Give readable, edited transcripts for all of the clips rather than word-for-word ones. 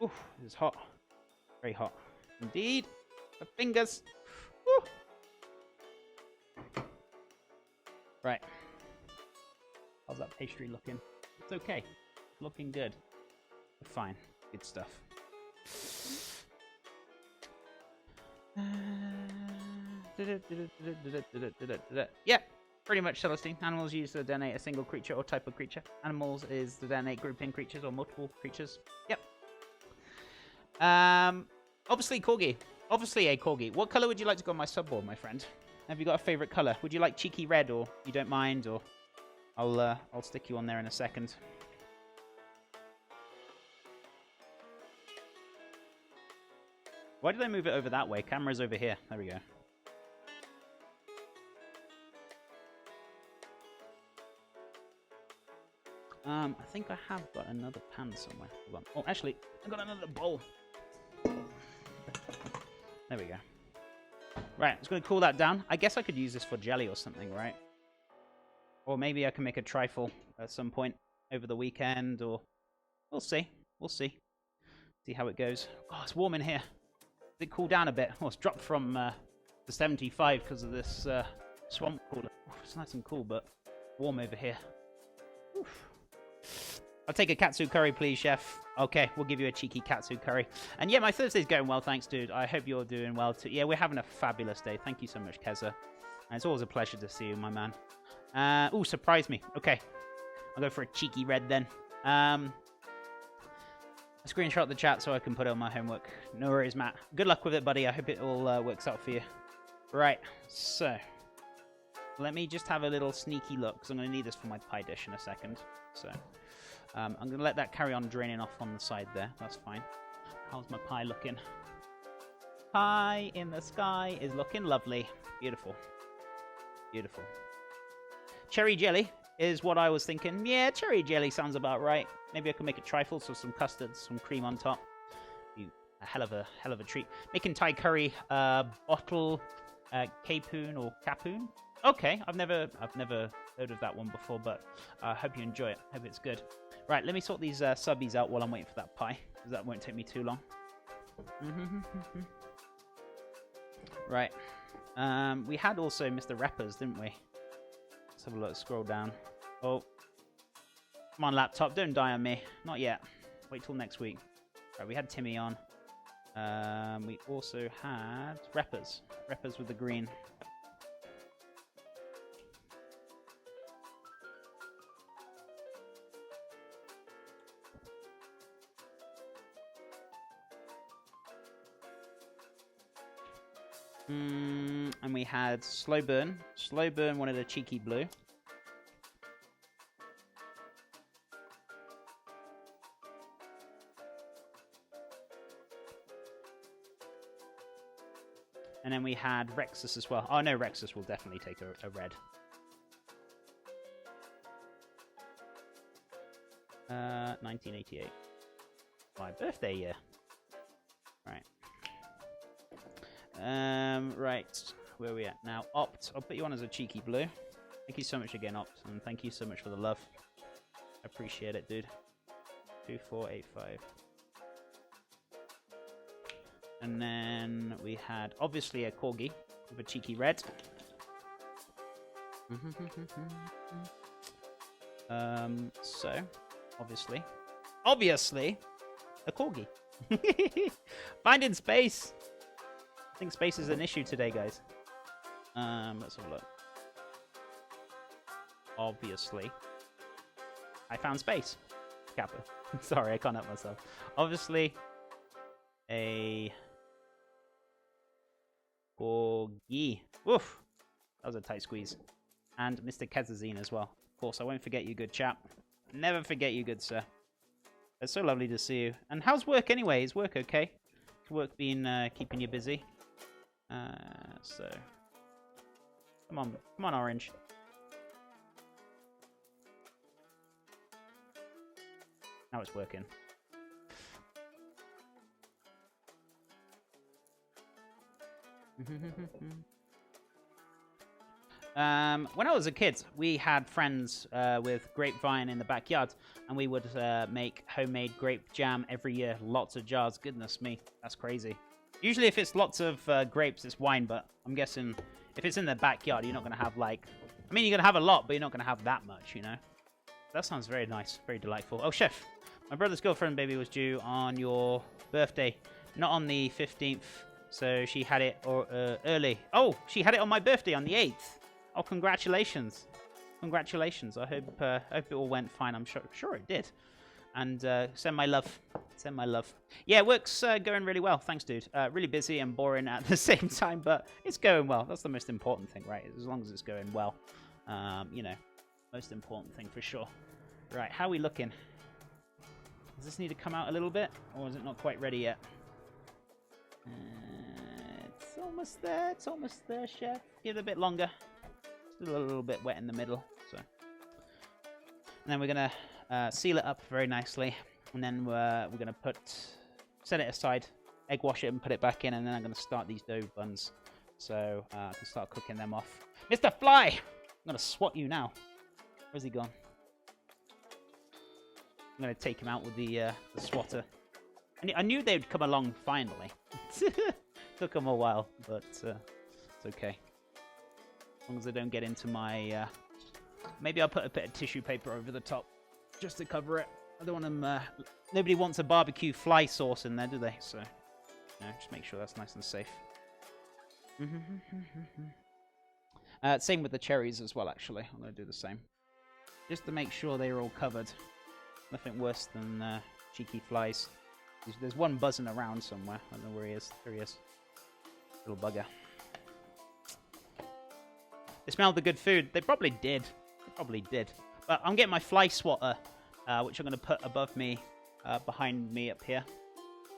Oof, it's hot. Very hot. Indeed. The fingers. Woo. Right. How's that pastry looking? It's okay. Looking good. Fine. Good stuff. Yeah, pretty much, Celestine. Animals used to designate a single creature or type of creature. Animals is to designate grouping creatures or multiple creatures. Yep. Obviously corgi. Obviously a corgi. What color would you like to go on my subboard, my friend? Have you got a favorite color? Would you like cheeky red, or you don't mind, or I'll stick you on there in a second. Why did I move it over that way? Camera's over here. There we go. I think I have got another pan somewhere. Hold on. Oh, actually, I got another bowl. There we go. Right, I'm just going to cool that down. I guess I could use this for jelly or something, right? Or maybe I can make a trifle at some point over the weekend, or... We'll see. We'll see. See how it goes. Oh, it's warm in here. Did it cool down a bit? Oh, it's dropped from to 75 because of this swamp cooler. Oh, it's nice and cool, but warm over here. Oof. I'll take a katsu curry, please, chef. Okay, we'll give you a cheeky katsu curry. And yeah, my Thursday's going well, thanks, dude. I hope you're doing well, too. Yeah, we're having a fabulous day. Thank you so much, Keza. And it's always a pleasure to see you, my man. Ooh, surprise me. Okay, I'll go for a cheeky red, then. Screenshot the chat so I can put it on my homework. No worries, Matt. Good luck with it, buddy. I hope it all works out for you. Right, so... Let me just have a little sneaky look, because I'm going to need this for my pie dish in a second. So, I'm going to let that carry on draining off on the side there. That's fine. How's my pie looking? Pie in the sky is looking lovely. Beautiful. Beautiful. Cherry jelly is what I was thinking. Yeah, cherry jelly sounds about right. Maybe I can make a trifle, so some custard, some cream on top. A hell of a treat. Making Thai curry, bottle, capoon or capoon. Okay, I've never heard of that one before, but I hope you enjoy it. Hope it's good. Right, let me sort these subbies out while I'm waiting for that pie, because that won't take me too long. Right. We had also Mr. Rappers, didn't we? Let's have a look. Scroll down. Oh. Come on, laptop. Don't die on me. Not yet. Wait till next week. Right, we had Timmy on. We also had Rappers. Rappers with the green. And we had Slow Burn. Slow Burn wanted a cheeky blue. And then we had Rexus as well. Oh no, Rexus will definitely take a red. 1988. My birthday year. Right. Right. Where are we at now? Opt. I'll put you on as a cheeky blue. Thank you so much again, Opt. And thank you so much for the love. I appreciate it, dude. 2485. And then we had, obviously, a corgi with a cheeky red. So, obviously, a corgi. Finding space. I think space is an issue today, guys. Let's have a look. Obviously, I found space. Kappa. Sorry, I can't help myself. Obviously, a corgi. Woof. That was a tight squeeze. And Mr. Kezazine as well. Of course, I won't forget you, good chap. Never forget you, good sir. It's so lovely to see you. And how's work anyway? Is work okay? Has work been keeping you busy? So... Come on, Orange. Now it's working. When I was a kid, we had friends with grapevine in the backyard, and we would make homemade grape jam every year. Lots of jars. Goodness me, that's crazy. Usually if it's lots of grapes, it's wine, but I'm guessing if it's in the backyard, you're not going to have, like... I mean, you're going to have a lot, but you're not going to have that much, you know? That sounds very nice, very delightful. Oh, Chef, my brother's girlfriend baby was due on your birthday, not on the 15th, so she had it early. Oh, she had it on my birthday on the 8th. Oh, congratulations. Congratulations. I hope it all went fine. I'm sure it did. And send my love. Send my love. Yeah, work's going really well. Thanks, dude. Really busy and boring at the same time, but it's going well. That's the most important thing, right? As long as it's going well. You know, most important thing for sure. Right, how are we looking? Does this need to come out a little bit? Or is it not quite ready yet? It's almost there. It's almost there, Chef. Give it a bit longer. Still a little bit wet in the middle. So, and then we're going to seal it up very nicely. And then we're going to set it aside, egg wash it and put it back in. And then I'm going to start these dough buns. So I can start cooking them off. Mr. Fly! I'm going to swat you now. Where's he gone? I'm going to take him out with the swatter. I knew they'd come along finally. Took them a while, but it's okay. As long as they don't get into my... maybe I'll put a bit of tissue paper over the top just to cover it. I don't want them... nobody wants a barbecue fly sauce in there, do they? So, just make sure that's nice and safe. Same with the cherries as well, actually. I'm going to do the same. Just to make sure they're all covered. Nothing worse than cheeky flies. There's one buzzing around somewhere. I don't know where he is. There he is. Little bugger. They smelled the good food. They probably did. They probably did. But I'm getting my fly swatter, which I'm going to put above me, behind me up here.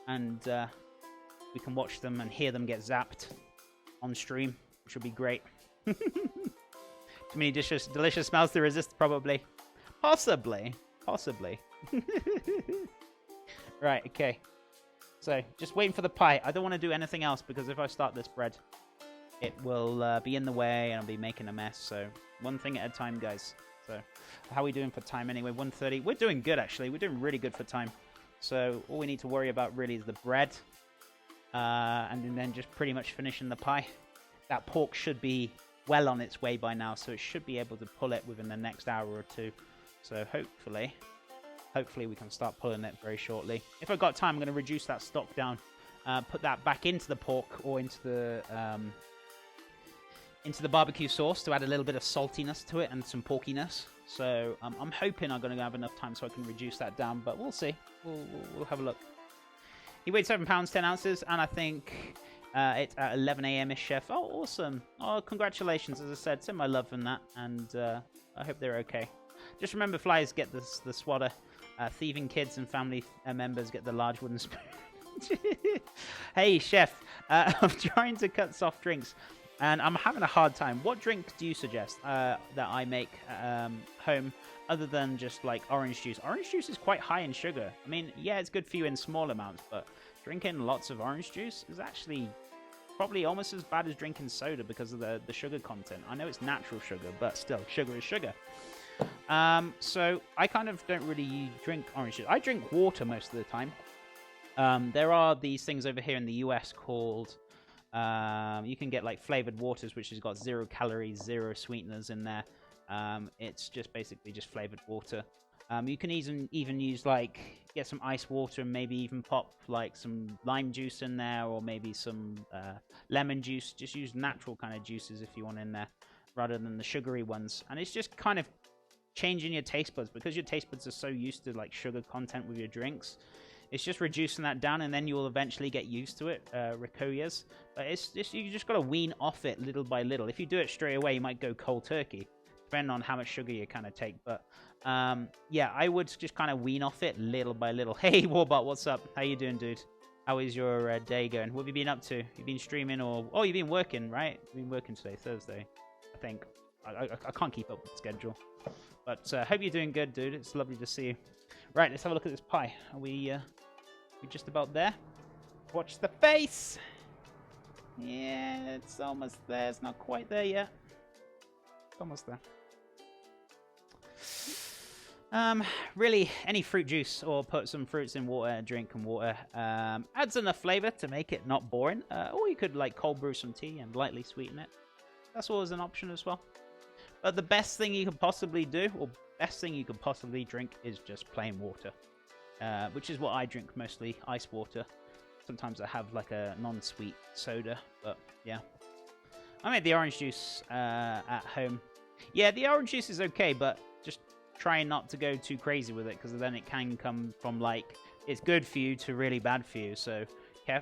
And we can watch them and hear them get zapped on stream, which would be great. Too many delicious smells to resist, probably. Possibly. Possibly. Right, okay. So, just waiting for the pie. I don't want to do anything else, because if I start this bread, it will be in the way, and I'll be making a mess. So, one thing at a time, guys. So, how are we doing for time anyway? 1:30. We're doing good, actually. We're doing really good for time. So, all we need to worry about really is the bread. And then just pretty much finishing the pie. That pork should be well on its way by now, so it should be able to pull it within the next hour or two. So, hopefully we can start pulling it very shortly. If I've got time, I'm going to reduce that stock down, put that back into the pork or into the barbecue sauce to add a little bit of saltiness to it and some porkiness. So I'm hoping I'm going to have enough time so I can reduce that down, but we'll see. We'll have a look. He weighed 7 pounds 10 ounces, and I think it's at 11 a.m.-ish, Chef. Oh, awesome. Oh, congratulations. As I said, send my love and that, and I hope they're okay. Just remember, flies get the swatter. Thieving kids and family members get the large wooden spoon. Hey, Chef. I'm trying to cut soft drinks, and I'm having a hard time. What drink do you suggest that I make home, other than just like orange juice? Orange juice is quite high in sugar. I mean, yeah, it's good for you in small amounts, but drinking lots of orange juice is actually probably almost as bad as drinking soda because of the sugar content. I know it's natural sugar, but still, sugar is sugar. So I kind of don't really drink orange juice. I drink water most of the time. There are these things over here in the US called, you can get like flavored waters, which has got 0 calories, 0 sweeteners in there. It's just basically just flavored water. You can even use like, get some ice water and maybe even pop like some lime juice in there, or maybe some lemon juice. Just use natural kind of juices if you want in there, rather than the sugary ones. And it's just kind of changing your taste buds, because your taste buds are so used to like sugar content with your drinks. It's just reducing that down, and then you'll eventually get used to it, Rikoyas. But you just got to wean off it little by little. If you do it straight away, you might go cold turkey, depending on how much sugar you kind of take. But yeah, I would just kind of wean off it little by little. Hey, Warbot, what's up? How you doing, dude? How is your day going? What have you been up to? You been streaming, or... Oh, you've been working, right? You've been working today, Thursday, I think. I can't keep up with the schedule. But hope you're doing good, dude. It's lovely to see you. Right, let's have a look at this pie. Are we just about there? Watch the face! Yeah, it's almost there. It's not quite there yet. Almost there. Really, any fruit juice or put some fruits in water, drink and water. Adds enough flavor to make it not boring. Or you could like cold brew some tea and lightly sweeten it. That's always an option as well. But the best thing you could possibly do, or best thing you could possibly drink, is just plain water. Which is what I drink mostly, ice water. Sometimes I have like a non-sweet soda, but yeah. I made the orange juice at home. Yeah, the orange juice is okay, but just try not to go too crazy with it, because then it can come from like it's good for you to really bad for you. So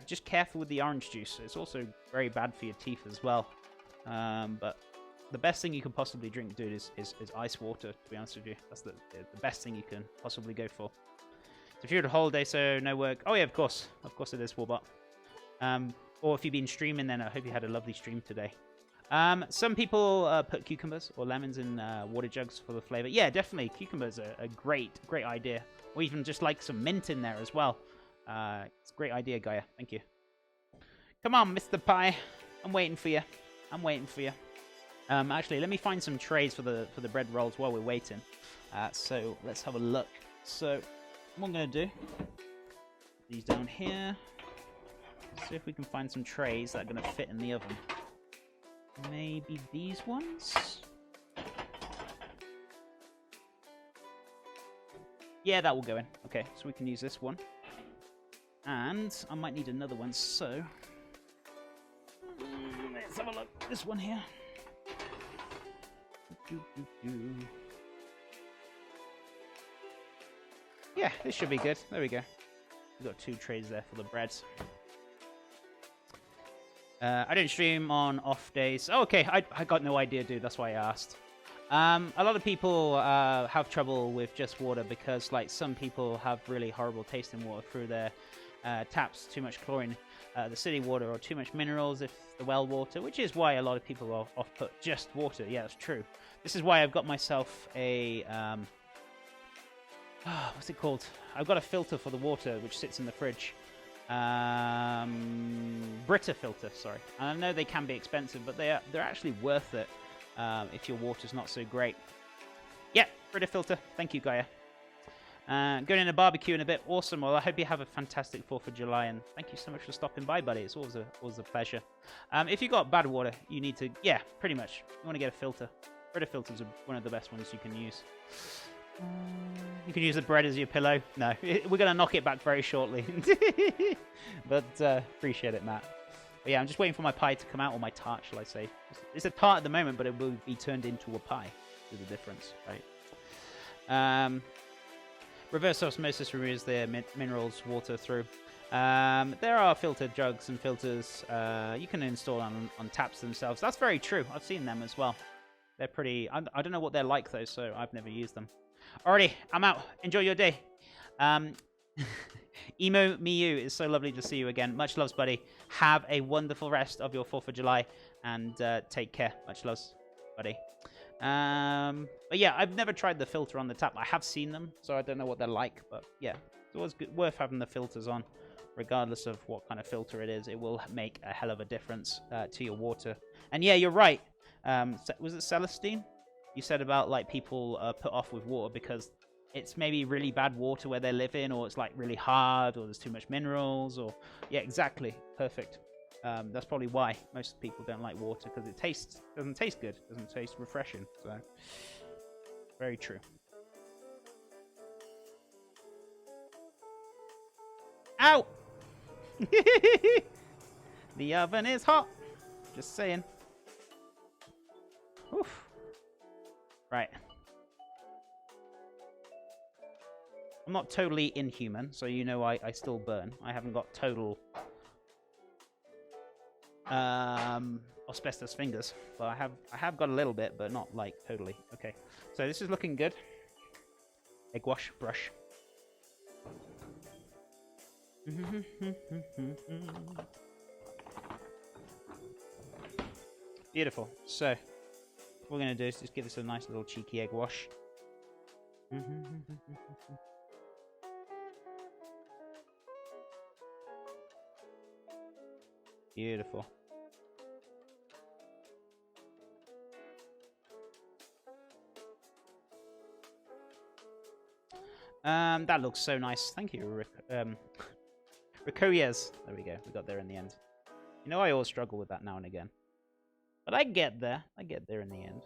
just careful with the orange juice. It's also very bad for your teeth as well. But the best thing you can possibly drink, dude, is ice water, to be honest with you. That's the best thing you can possibly go for. So if you're at a holiday, so no work. Oh yeah, of course it is, Warbot. Or if you've been streaming, then I hope you had a lovely stream today. Some people put cucumbers or lemons in water jugs for the flavor. Yeah, definitely. Cucumbers are a great idea. Or even just like some mint in there as well. It's a great idea, Gaia. Thank you. Come on, Mr. Pie. I'm waiting for you. Actually, let me find some trays for the bread rolls while we're waiting. So let's have a look. So what I'm going to do, these down here. See if we can find some trays that are going to fit in the oven. Maybe these ones? Yeah, that will go in. Okay, so we can use this one. And I might need another one, so... let's have a look. This one here. Yeah, this should be good. There we go. We've got 2 trays there for the breads. I don't stream on off days. Oh, okay, I got no idea, dude. That's why I asked. A lot of people have trouble with just water because, like, some people have really horrible tasting water through their taps. Too much chlorine, the city water, or too much minerals if the well water, which is why a lot of people off put just water. Yeah, that's true. This is why I've got myself a what's it called? I've got a filter for the water which sits in the fridge. Brita filter, sorry. And I know they can be expensive, but they're actually worth it if your water's not so great. Yeah, Brita filter. Thank you, Gaia. Going in a barbecue in a bit. Awesome. Well, I hope you have a fantastic 4th of July, and thank you so much for stopping by, buddy. It's always a pleasure. If you got bad water, you need to, yeah, pretty much. You want to get a filter. Brita filters are one of the best ones you can use. You can use the bread as your pillow. No, we're going to knock it back very shortly. But appreciate it, Matt. But yeah, I'm just waiting for my pie to come out, or my tart, shall I say. It's a tart at the moment, but it will be turned into a pie. There's a difference, right? Reverse osmosis removes the minerals water through. There are filtered jugs and filters you can install on taps themselves. That's very true. I've seen them as well. They're pretty... I don't know what they're like, though, so I've never used them. Alrighty, I'm out. Enjoy your day. Emo Miyu, it's so lovely to see you again. Much loves, buddy. Have a wonderful rest of your 4th of July, and take care. Much loves, buddy. But yeah, I've never tried the filter on the tap. I have seen them, so I don't know what they're like. But yeah, it's always good, worth having the filters on, regardless of what kind of filter it is. It will make a hell of a difference to your water. And yeah, you're right. Was it Celestine? You said about like people put off with water because it's maybe really bad water where they live in, or it's like really hard, or there's too much minerals, or yeah, exactly, perfect. That's probably why most people don't like water, because it doesn't taste good, doesn't taste refreshing. So very true. Ow! The oven is hot. Just saying. Oof. Right. I'm not totally inhuman, so you know I still burn. I haven't got total asbestos fingers, but I have got a little bit, but not like totally. Okay, so this is looking good. Egg wash brush. Beautiful. So what we're going to do is just give this a nice little cheeky egg wash. Beautiful. That looks so nice. Thank you, Ricoyes. There we go. We got there in the end. You know, I always struggle with that now and again. But I get there. I get there in the end.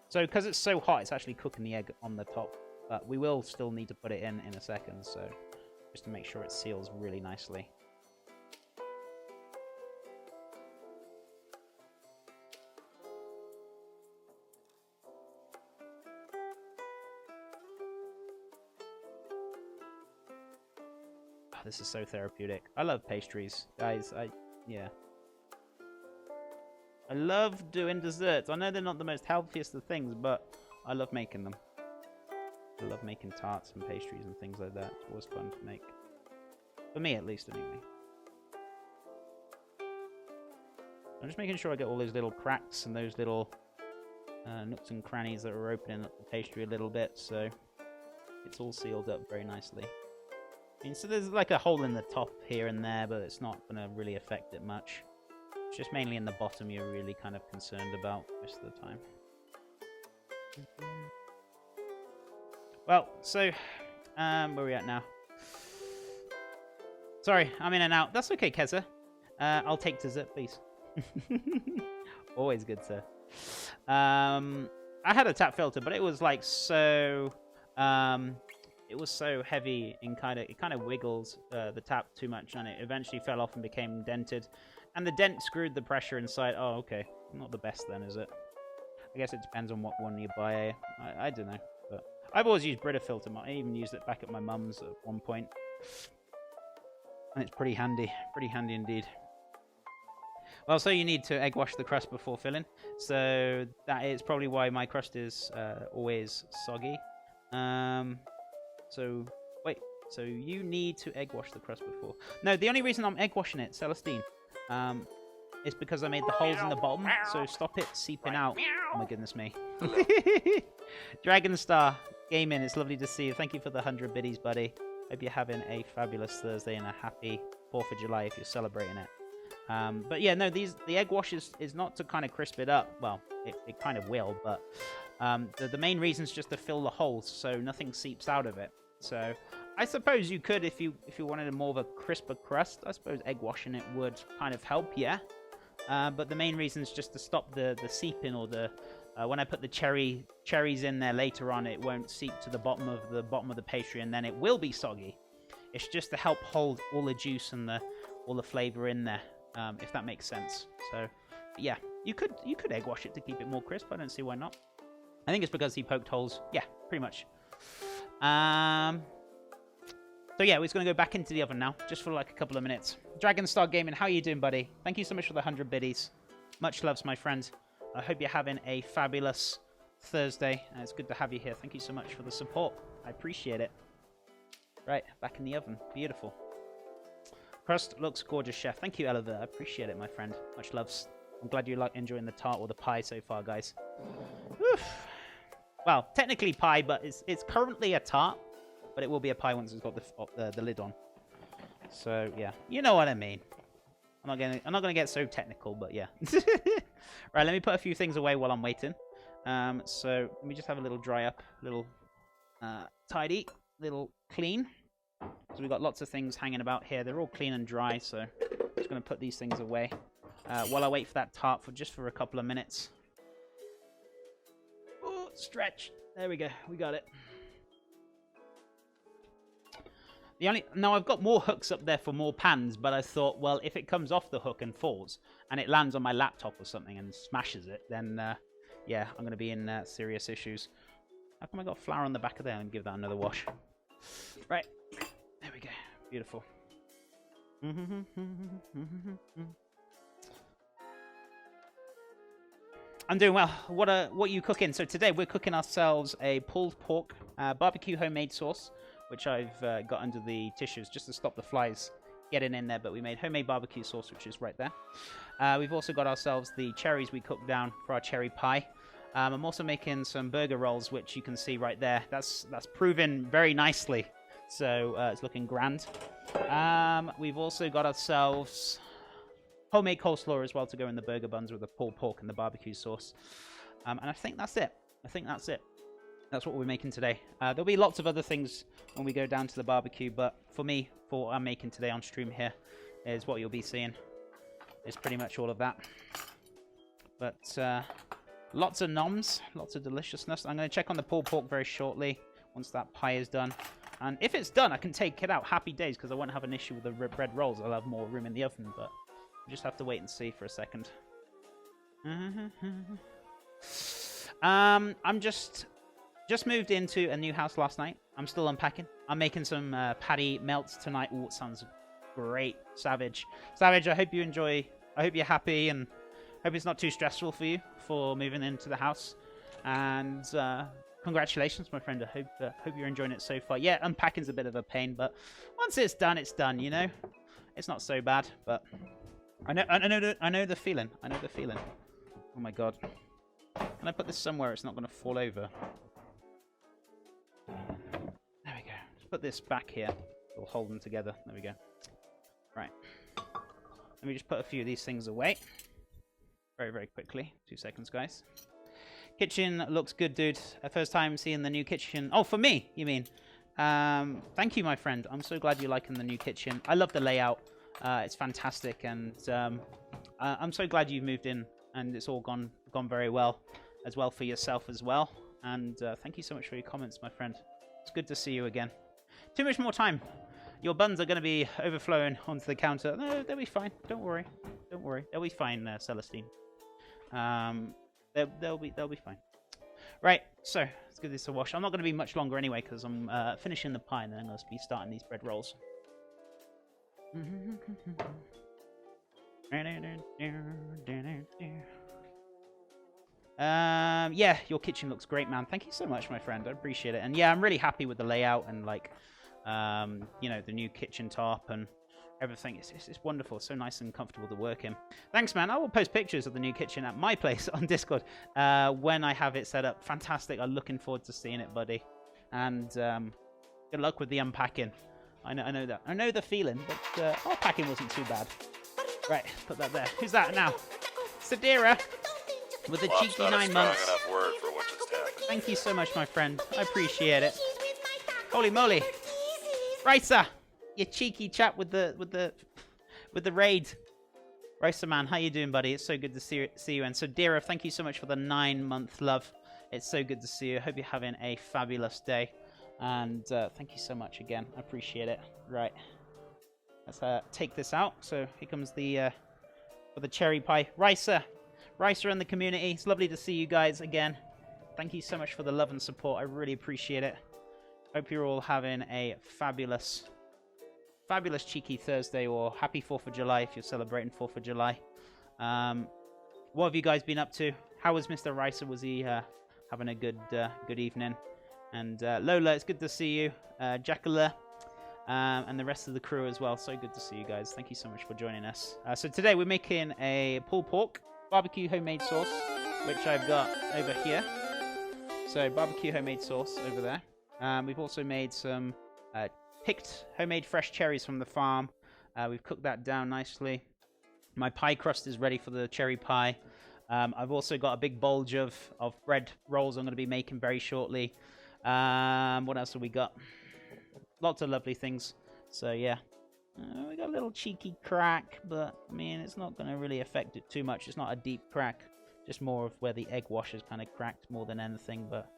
So, because it's so hot, it's actually cooking the egg on the top. But we will still need to put it in a second, so just to make sure it seals really nicely. Oh, this is so therapeutic. I love pastries, guys. Yeah. I love doing desserts. I know they're not the most healthiest of things, but I love making them. I love making tarts and pastries and things like that. It's always fun to make. For me, at least, anyway. I'm just making sure I get all those little cracks and those little nooks and crannies that are opening up the pastry a little bit, so it's all sealed up very nicely. I mean, so there's like a hole in the top here and there, but it's not going to really affect it much. It's just mainly in the bottom you're really kind of concerned about most of the time. Well, so, where are we at now? Sorry, I'm in and out. That's okay, Keza. I'll take dessert, please. Always good, sir. I had a tap filter, but it was like so... it was so heavy and it kind of wiggles the tap too much, and it eventually fell off and became dented. And the dent screwed the pressure inside. Oh, okay. Not the best then, is it? I guess it depends on what one you buy. I don't know. But I've always used Brita filter. I even used it back at my mum's at one point. And it's pretty handy. Pretty handy indeed. Well, so you need to egg wash the crust before filling. So that is probably why my crust is always soggy. So, wait. So you need to egg wash the crust before. No, the only reason I'm egg washing it, Celestine, is because I made the holes in the bottom, so stop it seeping out. Oh my goodness me. Dragon Star Gaming, it's lovely to see you. Thank you for the 100 biddies, buddy. Hope you're having a fabulous Thursday and a happy 4th of July if you're celebrating it. But yeah, no, the egg wash is not to kind of crisp it up. Well, it kind of will, but the main reason is just to fill the holes so nothing seeps out of it. So I suppose you could, if you wanted a more of a crisper crust, I suppose egg washing it would kind of help, yeah. But the main reason is just to stop the seeping, or the when I put the cherries in there later on, it won't seep to the bottom of the pastry, and then it will be soggy. It's just to help hold all the juice and all the flavor in there, if that makes sense. So yeah, you could egg wash it to keep it more crisp. I don't see why not. I think it's because he poked holes. Yeah, pretty much. So yeah, we're going to go back into the oven now, just for like a couple of minutes. Dragon Star Gaming, how are you doing, buddy? Thank you so much for the 100 biddies. Much loves, my friend. I hope you're having a fabulous Thursday. It's good to have you here. Thank you so much for the support. I appreciate it. Right, back in the oven. Beautiful. Crust looks gorgeous, chef. Thank you, Oliver. I appreciate it, my friend. Much loves. I'm glad you like enjoying the tart or the pie so far, guys. Oof. Well, technically pie, but it's currently a tart. But it will be a pie once it's got the lid on. So yeah, you know what I mean. I'm not gonna get so technical, but yeah. Right, let me put a few things away while I'm waiting. So let me just have a little dry up, little tidy, little clean. So we've got lots of things hanging about here. They're all clean and dry. So I'm just gonna put these things away while I wait for that tart for a couple of minutes. Oh, stretch. There we go. We got it. Now I've got more hooks up there for more pans, but I thought, well, if it comes off the hook and falls, and it lands on my laptop or something and smashes it, then yeah, I'm going to be in serious issues. How come I got flour on the back of there? And give that another wash. Right, there we go. Beautiful. I'm doing well. What are you cooking? So today we're cooking ourselves a pulled pork barbecue homemade sauce, which I've got under the tissues just to stop the flies getting in there. But we made homemade barbecue sauce, which is right there. We've also got ourselves the cherries we cooked down for our cherry pie. I'm also making some burger rolls, which you can see right there. That's proven very nicely, so it's looking grand. We've also got ourselves homemade coleslaw as well to go in the burger buns with the pulled pork and the barbecue sauce. And I think that's it. That's what we're making today. There'll be lots of other things when we go down to the barbecue, but for me, for what I'm making today on stream here, is what you'll be seeing. It's pretty much all of that. But lots of noms, lots of deliciousness. I'm going to check on the pulled pork very shortly once that pie is done. And if it's done, I can take it out. Happy days, because I won't have an issue with the bread rolls. I'll have more room in the oven, but we'll just have to wait and see for a second. I'm just moved into a new house last night. I'm still unpacking. I'm making some patty melts tonight. Ooh, it sounds great. Savage. Savage, I hope you enjoy. I hope you're happy and hope it's not too stressful for you for moving into the house. And congratulations, my friend. I hope you're enjoying it so far. Yeah, unpacking's a bit of a pain, but once it's done, you know? It's not so bad, but I know the feeling. I know the feeling. Oh my god. Can I put this somewhere it's not going to fall over? There we go. Just put this back here. We'll hold them together. There we go. Right. Let me just put a few of these things away. Very, very quickly. 2 seconds, guys. Kitchen looks good, dude. First time seeing the new kitchen. Oh, for me, you mean? Thank you, my friend. I'm so glad you're liking the new kitchen. I love the layout. It's fantastic, and I'm so glad you've moved in, and it's all gone very well, as well for yourself as well. And thank you so much for your comments, my friend. It's good to see you again. Too much more time. Your buns are going to be overflowing onto the counter. No, they'll be fine. Don't worry. Don't worry. They'll be fine, Celestine. They'll be fine. Right, so let's give this a wash. I'm not going to be much longer anyway because I'm finishing the pie and then I'm going to be starting these bread rolls. Yeah, your kitchen looks great, man. Thank you so much, my friend. I appreciate it. And yeah, I'm really happy with the layout and like, you know, the new kitchen top and everything. It's wonderful. It's so nice and comfortable to work in. Thanks, man. I will post pictures of the new kitchen at my place on Discord when I have it set up. Fantastic. I'm looking forward to seeing it, buddy. And good luck with the unpacking. I know that. I know the feeling, but unpacking wasn't too bad. Right, put that there. Who's that now? Sadira with a cheeky 9 months. Word for what just happened. Thank you so much, my friend. I appreciate it. Holy moly. Raisa, you cheeky chap with the raid. Raisa, man, how you doing, buddy? It's so good to see you. And so, Dira, thank you so much for the 9-month love. It's so good to see you. Hope you're having a fabulous day. And thank you so much again. I appreciate it. Right. Let's take this out. So here comes the for the cherry pie. Raisa in the community. It's lovely to see you guys again. Thank you so much for the love and support. I really appreciate it. Hope you're all having a fabulous cheeky Thursday, or happy 4th of July if you're celebrating 4th of July. What have you guys been up to? How was Mr. Raisa? Was he having a good evening? And Lola, it's good to see you. Jacqueline, and the rest of the crew as well. So good to see you guys. Thank you so much for joining us. So today we're making a pulled pork barbecue homemade sauce, which I've got over here. So barbecue homemade sauce over there. We've also made some picked homemade fresh cherries from the farm. We've cooked that down nicely. My pie crust is ready for the cherry pie. I've also got a big bulge of bread rolls I'm going to be making very shortly. What else have we got? Lots of lovely things. So yeah, we got a little cheeky crack, but I mean it's not going to really affect it too much. It's not a deep crack, just more of where the egg wash is kind of cracked more than anything. But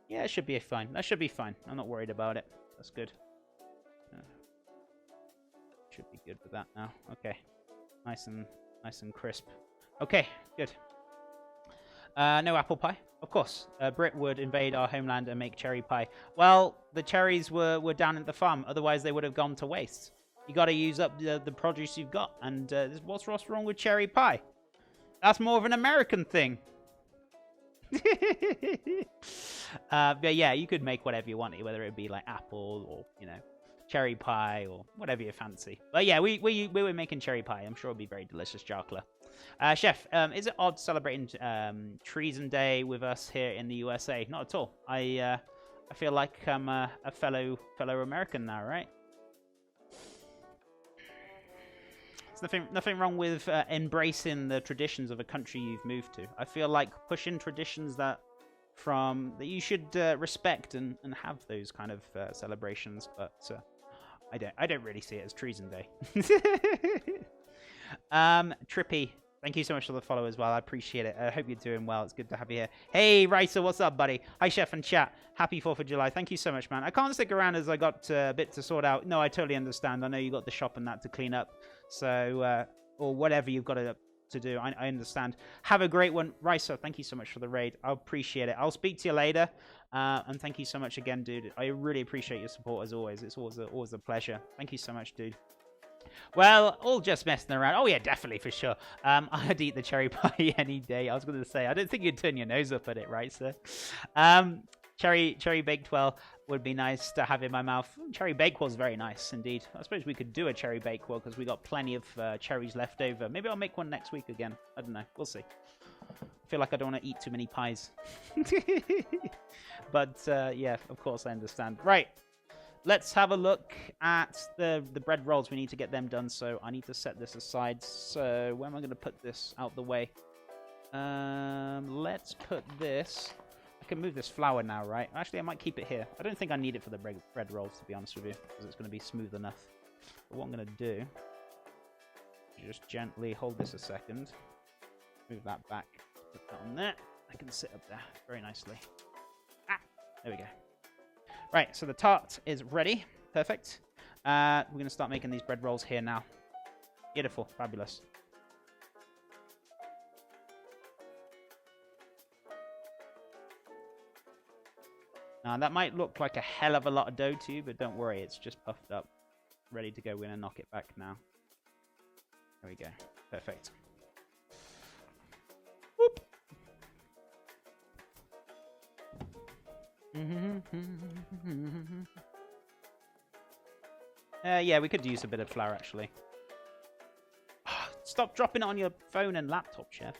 yeah, it should be fine. That should be fine. I'm not worried about it. That's good. Should be good with that now. Okay, nice and crisp. Okay, good. No apple pie, of course. Brit would invade our homeland and make cherry pie. Well, the cherries were down at the farm. Otherwise, they would have gone to waste. You got to use up the produce you've got. And what's wrong with cherry pie? That's more of an American thing. But yeah, you could make whatever you want, whether it be like apple or, you know, cherry pie or whatever you fancy. But yeah, we were making cherry pie. I'm sure it'll be very delicious, Jarkler. Chef, is it odd celebrating Treason Day with us here in the USA? Not at all. I feel like I'm a fellow American now, right? There's nothing wrong with embracing the traditions of a country you've moved to. I feel like pushing traditions that you should respect and have those kind of celebrations, but I don't really see it as Treason Day. Trippy, thank you so much for the follow as well. I appreciate it. I hope you're doing well. It's good to have you here. Hey, Ricer, what's up, buddy? Hi, Chef and chat. Happy 4th of July. Thank you so much, man. I can't stick around as I got a bit to sort out. No, I totally understand. I know you got the shop and that to clean up. So, or whatever you've got to do. I understand. Have a great one. Ricer, thank you so much for the raid. I appreciate it. I'll speak to you later. And thank you so much again, dude. I really appreciate your support as always. It's always a pleasure. Thank you so much, dude. Well, all just messing around. Oh, yeah, definitely, for sure. I'd eat the cherry pie any day. I was going to say, I don't think you'd turn your nose up at it, right, sir? Cherry Bakewell would be nice to have in my mouth. Cherry Bakewell's very nice, indeed. I suppose we could do a Cherry Bakewell because we got plenty of cherries left over. Maybe I'll make one next week again. I don't know. We'll see. I feel like I don't want to eat too many pies. But, yeah, of course, I understand. Right. Let's have a look at the bread rolls. We need to get them done, so I need to set this aside. So where am I going to put this out the way? Let's put this... I can move this flour now, right? Actually, I might keep it here. I don't think I need it for the bread rolls, to be honest with you, because it's going to be smooth enough. But what I'm going to do... just gently hold this a second. Move that back. Put that on there. I can sit up there very nicely. Ah! There we go. Right, so the tart is ready. Perfect. We're going to start making these bread rolls here now. Beautiful. Fabulous. Now, that might look like a hell of a lot of dough to you, but don't worry. It's just puffed up. Ready to go. We're going to knock it back now. There we go. Perfect. Whoop. Yeah, we could use a bit of flour, actually. Stop dropping it on your phone and laptop, Chef.